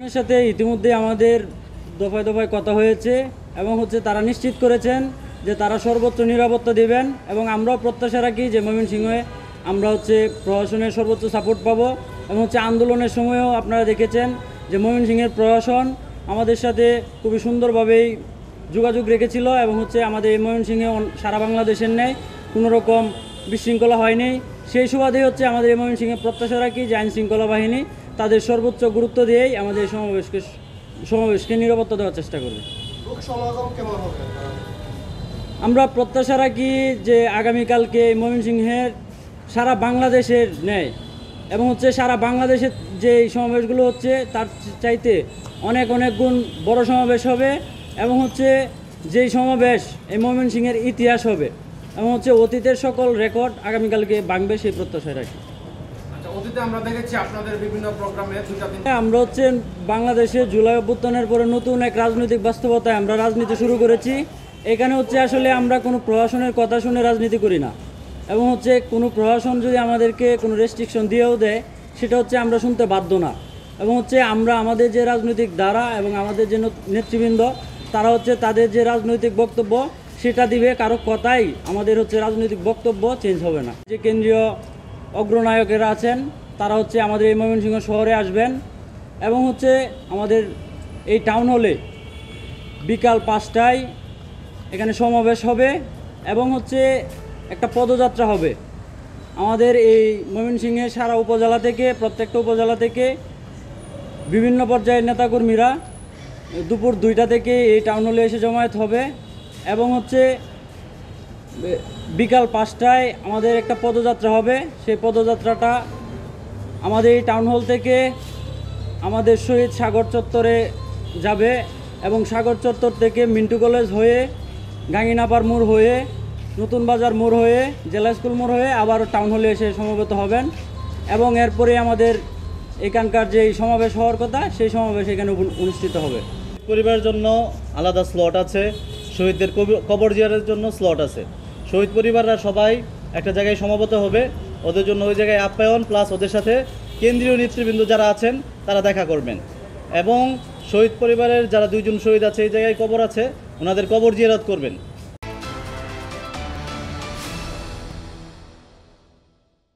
এর সাথে ইতিমধ্যে আমাদের দফায় দফায় কথা হয়েছে এবং তারা নিশ্চিত করেছেন যে তারা সর্বোচ্চ নিরাপত্তা দেবেন এবং আমরাও প্রত্যাশা রাখি যে ময়মনসিংহে আমরা প্রশাসনের সর্বোচ্চ সাপোর্ট পাবো এবং আন্দোলনের সময়ও আপনারা দেখেছেন যে ময়মনসিংহের প্রশাসন আমাদের সাথে খুবই সুন্দরভাবেই যোগাযোগ রেখেছিল এবং আমাদের এই ময়মনসিংহে সারা বাংলাদেশের ন্যায় কোনো রকম বিশৃঙ্খলা হয়নি। সেই সুবাদে আমাদের এই ময়মনসিংহে প্রত্যাশা রাখি যে আইন শৃঙ্খলা বাহিনী তাদের সর্বোচ্চ গুরুত্ব দিয়েই আমাদের এই সমাবেশকে নিরাপত্তা দেওয়ার চেষ্টা করবে। আমরা প্রত্যাশা রাখি যে আগামীকালকে ময়মনসিংহের সারা বাংলাদেশের ন্যায় এবং সারা বাংলাদেশের যে সমাবেশগুলো তার চাইতে অনেক অনেক গুণ বড় সমাবেশ হবে এবং যেই সমাবেশ এই ময়মনসিংহের ইতিহাস হবে এবং অতীতের সকল রেকর্ড আগামীকালকে ভাঙবে সেই প্রত্যাশায় রাখি। আমরা দেখেছি আপনাদের বিভিন্ন প্রোগ্রামে আমরা বাংলাদেশে জুলাই অভ্যুত্থানের পরে নতুন এক রাজনৈতিক বাস্তবতায় আমরা রাজনীতি শুরু করেছি। এখানে আসলে আমরা কোনো প্রশাসনের কথা শুনে রাজনীতি করি না এবং কোনো প্রশাসন যদি আমাদেরকে কোনো রেস্ট্রিকশন দিয়েও দেয় সেটা আমরা শুনতে বাধ্য না এবং আমরা আমাদের যে রাজনৈতিক ধারা এবং আমাদের যে নেতৃবৃন্দ তারা তাদের যে রাজনৈতিক বক্তব্য সেটা দিবে, কারো কথাই আমাদের রাজনৈতিক বক্তব্য চেঞ্জ হবে না। যে কেন্দ্রীয় অগ্রনায়কেরা আছেন তারা আমাদের এই ময়মনসিংহ শহরে আসবেন এবং আমাদের এই টাউন হলে বিকাল 5টায় এখানে সমাবেশ হবে এবং একটা পদযাত্রা হবে। আমাদের এই ময়মনসিংহের সারা উপজেলা থেকে প্রত্যেকটা উপজেলা থেকে বিভিন্ন পর্যায়ের নেতাকর্মীরা দুপুর 2টা থেকে এই টাউন হলে এসে জমায়েত হবে এবং বিকাল 5টায় আমাদের একটা পদযাত্রা হবে। সেই পদযাত্রাটা আমাদের এই টাউন হল থেকে আমাদের শহীদ সাগর চত্বরে যাবে এবং সাগর চত্বর থেকে মিন্টু কলেজ হয়ে গাঙ্গিনাপার মোড় হয়ে নতুন বাজার মোড় হয়ে জেলা স্কুল মোড় হয়ে আবার টাউন হলে এসে সমবেত হবেন এবং এরপরে আমাদের এখানকার যে সমাবেশ হওয়ার কথা সেই সমাবেশ এখানে অনুষ্ঠিত হবে। পরিবারের জন্য আলাদা স্লট আছে, শহীদদের কবর জিয়ারের জন্য স্লট আছে। শহীদ পরিবাররা সবাই একটা জায়গায় সমবেত হবে, ওদের জন্য ওই জায়গায় আপ্যায়ন প্লাস ওদের সাথে কেন্দ্রীয় নেতৃবৃন্দ যারা আছেন তারা দেখা করবেন এবং শহীদ পরিবারের যারা 2জন শহীদ আছে এই জায়গায় কবর আছে ওনাদের কবর জিয়ারত করবেন।